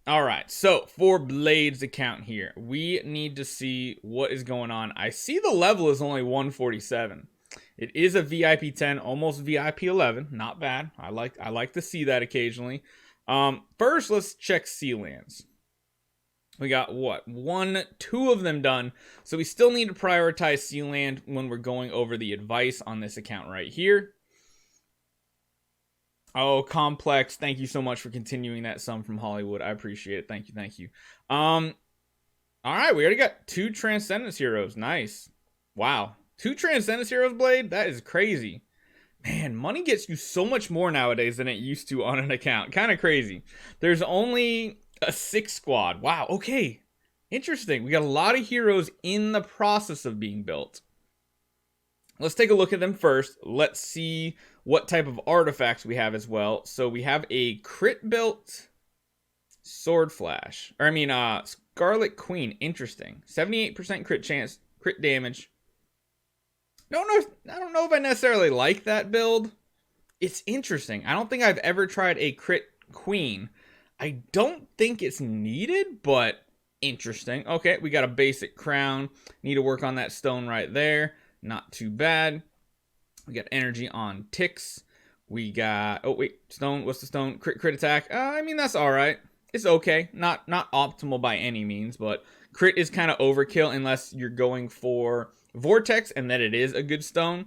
All right, so for Blade's account here, we need to see what is going on. I see the level is only 147. It is a VIP 10, almost VIP 11. Not bad. I like to see that occasionally. First, let's check Sealands. We got what? Two of them done. So we still need to prioritize Sealand when we're going over the advice on this account right here. Oh, Complex, thank you so much for continuing that sum from Hollywood. I appreciate it. Thank you. All right, we already got 2 Transcendence Heroes. Nice. Wow. 2 Transcendence Heroes, Blade? That is crazy. Man, money gets you so much more nowadays than it used to on an account. Kind of crazy. There's only a 6 squad. Wow, okay. Interesting. We got a lot of heroes in the process of being built. Let's take a look at them first. Let's see what type of artifacts we have as well. So we have a crit built Sword Flash. Scarlet Queen. Interesting. 78% crit chance, crit damage. I don't know if I necessarily like that build. It's interesting. I don't think I've ever tried a crit queen. I don't think it's needed, but interesting. Okay, we got a basic crown. Need to work on that stone right there. Not too bad. We got energy on ticks. We got, stone. What's the stone? Crit attack. That's all right. It's okay. Not optimal by any means, but crit is kind of overkill unless you're going for Vortex, and then it is a good stone.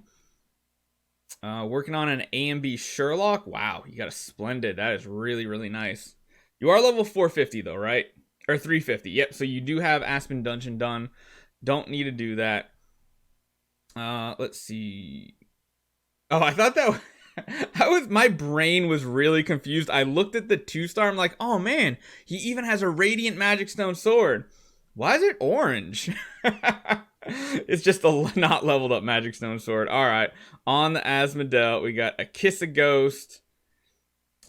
Working on an A and B Sherlock. Wow, you got a splendid. That is really, really nice. You are level 450 though, right? Or 350. Yep, so you do have Aspen Dungeon done. Don't need to do that. Let's see. Oh, I thought that my brain was really confused. I looked at the 2-star. I'm like, oh man, he even has a Radiant Magic Stone sword. Why is it orange? It's just a not leveled up Magic Stone sword. All right, on the Asmodel, we got a Kiss a Ghost.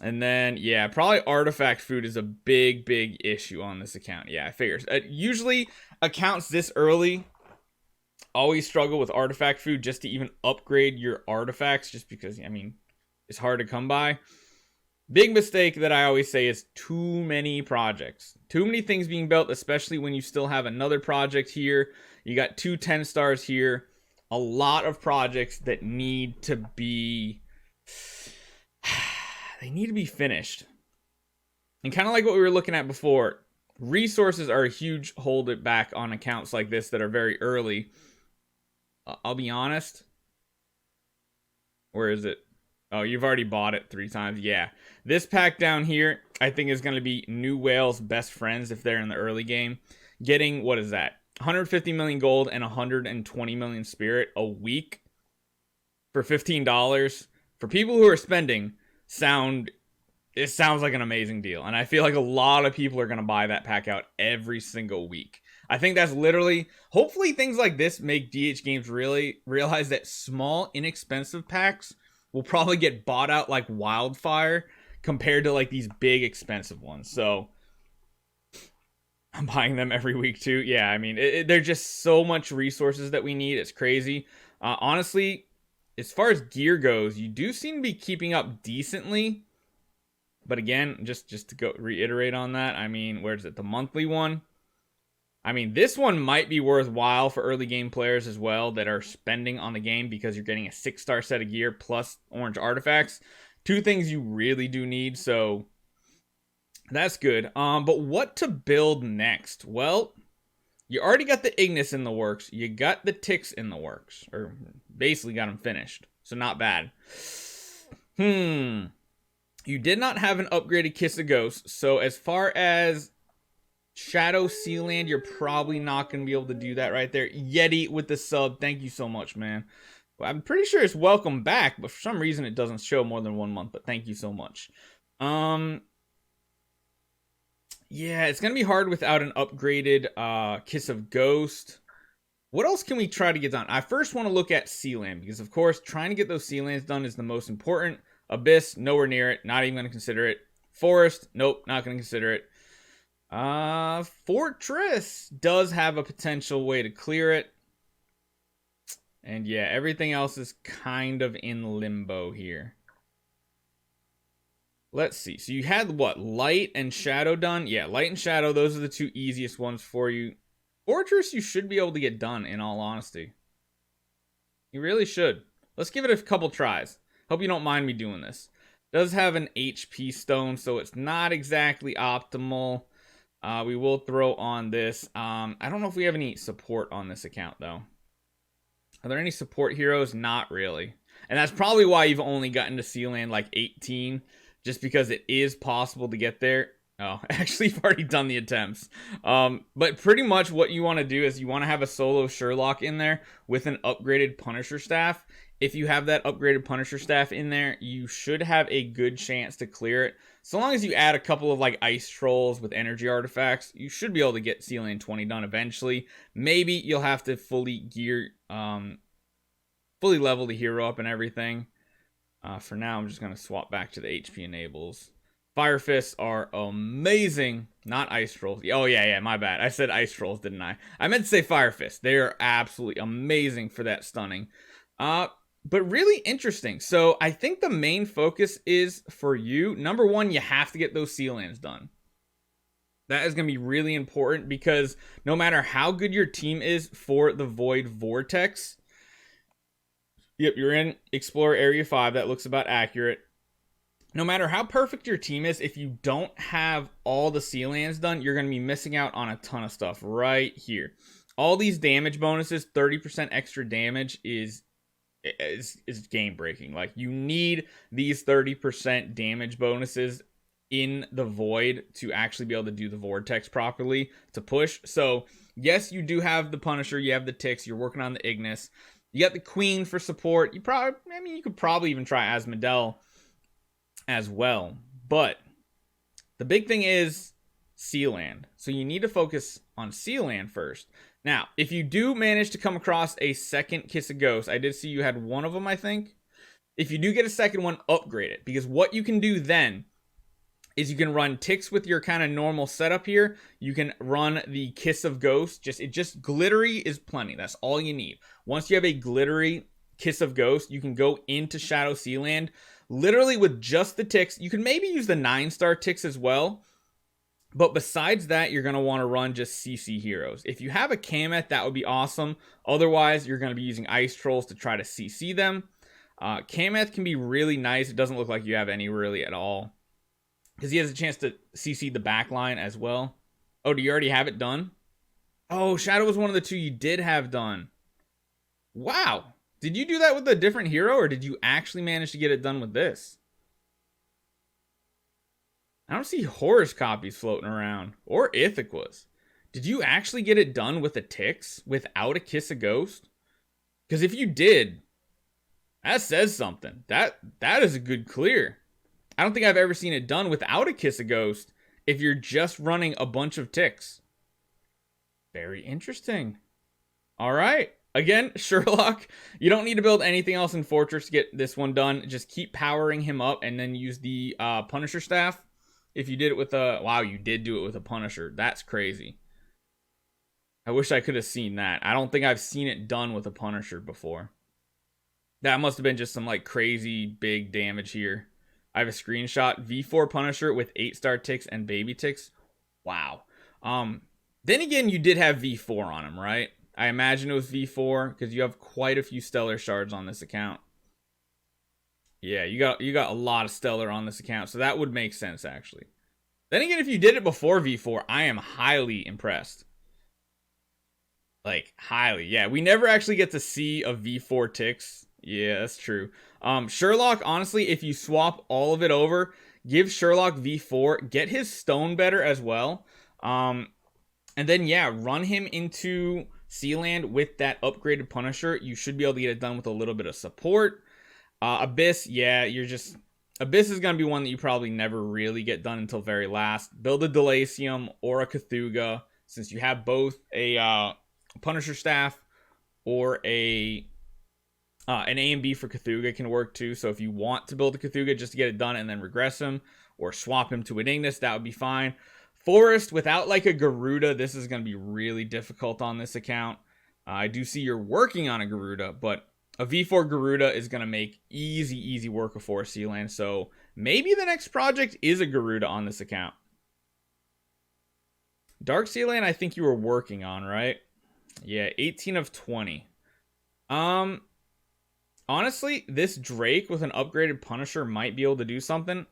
And then, yeah, probably artifact food is a big issue on this account. Yeah, I figure. Usually, accounts this early always struggle with artifact food just to even upgrade your artifacts, just because, it's hard to come by. Big mistake that I always say is too many projects. Too many things being built, especially when you still have another project here. You got 2 10 stars here. A lot of projects that need to be... they need to be finished. And kind of like what we were looking at before, resources are a huge hold it back on accounts like this that are very early. I'll be honest. Where is it? Oh, you've already bought it 3 times. Yeah. This pack down here, I think is going to be New Whale's best friends if they're in the early game. Getting, what is that? 150 million gold and 120 million spirit a week for $15. For people who are spending, it sounds like an amazing deal. And I feel like a lot of people are going to buy that pack out every single week. I think that's literally, hopefully things like this make DH Games really realize that small, inexpensive packs will probably get bought out like wildfire compared to like these big, expensive ones. So I'm buying them every week too. Yeah, they're just so much resources that we need. It's crazy. Honestly, as far as gear goes, you do seem to be keeping up decently. But again, just to go reiterate on that, where is it? The monthly one. This one might be worthwhile for early game players as well that are spending on the game because you're getting a 6-star set of gear plus orange artifacts. 2 things you really do need, so that's good. But what to build next? Well, you already got the Ignis in the works. You got the Ticks in the works, or basically got them finished, so not bad. You did not have an upgraded Kiss a Ghost, so as far as Shadow Sealand, you're probably not going to be able to do that right there. Yeti with the sub, thank you so much, man. Well, I'm pretty sure it's welcome back, but for some reason it doesn't show more than 1 month, but thank you so much. Yeah, it's going to be hard without an upgraded Kiss of Ghost. What else can we try to get done? I first want to look at Sealand, because of course, trying to get those Sealands done is the most important. Abyss, nowhere near it, not even going to consider it. Forest, nope, not going to consider it. Fortress does have a potential way to clear it. And yeah, everything else is kind of in limbo here. Let's see. So you had what? Light and Shadow done? Yeah, Light and Shadow, those are the two easiest ones for you. Fortress, you should be able to get done, in all honesty. You really should. Let's give it a couple tries. Hope you don't mind me doing this. Does have an HP stone, so it's not exactly optimal. We will throw on this. I don't know if we have any support on this account, though. Are there any support heroes? Not really. And that's probably why you've only gotten to Sealand like 18, just because it is possible to get there. Oh, actually, you've already done the attempts. But pretty much what you want to do is you want to have a solo Sherlock in there with an upgraded Punisher staff. If you have that upgraded Punisher staff in there, you should have a good chance to clear it. So long as you add a couple of like ice trolls with energy artifacts, you should be able to get Sealand 20 done eventually. Maybe you'll have to fully level the hero up and everything. For now, I'm just going to swap back to the HP enables. Fire Fists are amazing. Not Ice Trolls. Oh, yeah, my bad. I said Ice Trolls, didn't I? I meant to say Fire Fists. They are absolutely amazing for that stunning. But really interesting. So I think the main focus is for you. Number one, you have to get those Sealands done. That is going to be really important because no matter how good your team is for the Void Vortex, yep, you're in Explorer Area 5. That looks about accurate. No matter how perfect your team is, if you don't have all the Sealands done, you're going to be missing out on a ton of stuff right here. All these damage bonuses, 30% extra damage is game breaking. Like, you need these 30% damage bonuses in the Void to actually be able to do the Vortex properly to push. So, yes, you do have the Punisher, you have the Ticks, you're working on the Ignis. You got the Queen for support. You could probably even try Asmodel as well. But the big thing is Sealand. So you need to focus on Sealand first. Now, if you do manage to come across a second Kiss of Ghost, I did see you had one of them, I think. If you do get a second one, upgrade it. Because what you can do then is you can run Ticks with your kind of normal setup here. You can run the Kiss of Ghost. Just glittery is plenty. That's all you need. Once you have a glittery Kiss of Ghost, you can go into Shadow Sealand. Literally with just the Ticks. You can maybe use the 9-star Ticks as well. But besides that, you're going to want to run just CC heroes. If you have a Kameth, that would be awesome. Otherwise, you're going to be using Ice Trolls to try to CC them. Kameth can be really nice. It doesn't look like you have any really at all, because he has a chance to CC the back line as well. Oh, do you already have it done? Oh, Shadow was one of the two you did have done. Wow. Did you do that with a different hero, or did you actually manage to get it done with this? I don't see Horus copies floating around. Or Ithaqua's. Did you actually get it done with the Ticks without a Kiss of Ghost? Because if you did, that says something. That is a good clear. I don't think I've ever seen it done without a Kiss of Ghost if you're just running a bunch of Ticks. Very interesting. All right. Again, Sherlock, you don't need to build anything else in Fortress to get this one done. Just keep powering him up and then use the Punisher staff. If you did it with a... Wow, you did do it with a Punisher. That's crazy. I wish I could have seen that. I don't think I've seen it done with a Punisher before. That must have been just some like crazy big damage here. I have a screenshot. V4 Punisher with 8-star Ticks and baby Ticks. Wow. Then again, you did have V4 on him, right? I imagine it was V4 because you have quite a few Stellar Shards on this account. Yeah, you got a lot of Stellar on this account, so that would make sense, actually. Then again, if you did it before V4, I am highly impressed. Like, highly. Yeah, we never actually get to see a V4 Ticks. Yeah, that's true. Sherlock, honestly, if you swap all of it over, give Sherlock V4, get his stone better as well. And then, yeah, run him into Sealand with that upgraded Punisher. You should be able to get it done with a little bit of support. Abyss, yeah, Abyss is going to be one that you probably never really get done until very last. Build a Delacium or a Cthulhu, since you have both a Punisher staff or an A and B for Cthulhu can work too. So if you want to build a Cthulhu just to get it done and then regress him or swap him to an Ignis, that would be fine. Forest without like a Garuda, this is going to be really difficult on this account. I do see you're working on a Garuda, but a V4 Garuda is going to make easy work of Forest Sealand. So maybe the next project is a Garuda on this account. Dark Sealand, I think you were working on, right? Yeah, 18 of 20. Honestly, this Drake with an upgraded Punisher might be able to do something.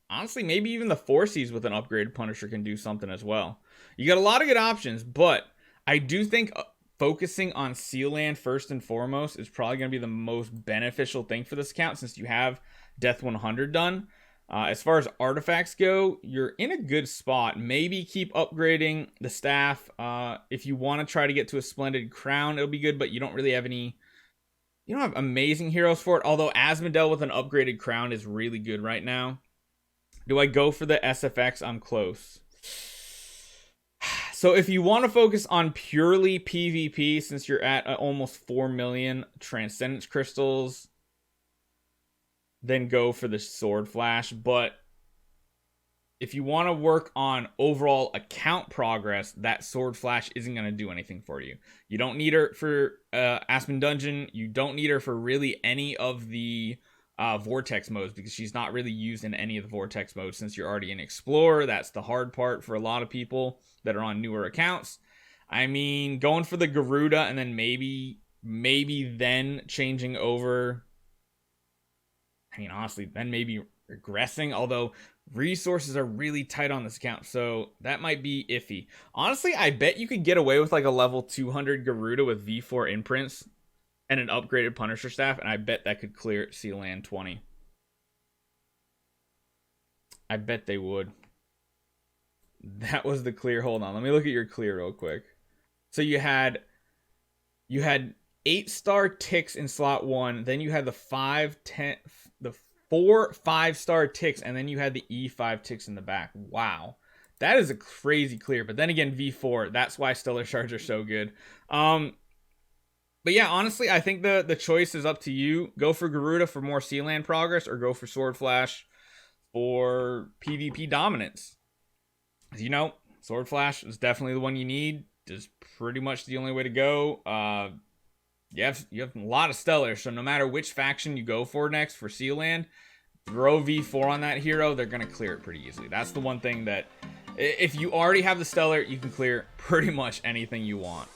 Honestly, maybe even the 4Cs with an upgraded Punisher can do something as well. You got a lot of good options, but I do think focusing on Sealand first and foremost is probably going to be the most beneficial thing for this account since you have Death 100 done. As far as artifacts go, you're in a good spot. Maybe keep upgrading the staff. If you want to try to get to a Splendid Crown, it'll be good, but you don't really have any... You don't have amazing heroes for it, although Asmodel with an upgraded crown is really good right now. Do I go for the SFX? I'm close. So if you want to focus on purely PvP, since you're at almost 4 million Transcendence Crystals, then go for the Sword Flash. But if you want to work on overall account progress, that Sword Flash isn't going to do anything for you. You don't need her for Aspen Dungeon. You don't need her for really any of the Vortex modes because she's not really used in any of the Vortex modes since you're already an Explorer. That's the hard part for a lot of people that are on newer accounts. I mean, going for the Garuda and then maybe then changing over. I mean, honestly, then maybe regressing, although resources are really tight on this account, so that might be iffy. Honestly, I bet you could get away with like a level 200 Garuda with V4 imprints and an upgraded Punisher staff, and I bet that could clear Sealand 20. I bet they would. That was the clear. Hold on, let me look at your clear real quick. So you had 8-star ticks in slot 1, then you had the 4 5-star ticks, and then you had the E5 ticks in the back. Wow. That is a crazy clear. But then again, V4, that's why Stellar Shards are so good. But yeah, honestly, I think the choice is up to you. Go for Garuda for more Sealand progress, or go for Sword Flash for PvP dominance. As you know, Sword Flash is definitely the one you need. It's pretty much the only way to go. You have a lot of Stellar, so no matter which faction you go for next for Sealand, throw V4 on that hero, they're going to clear it pretty easily. That's the one thing that, if you already have the Stellar, you can clear pretty much anything you want.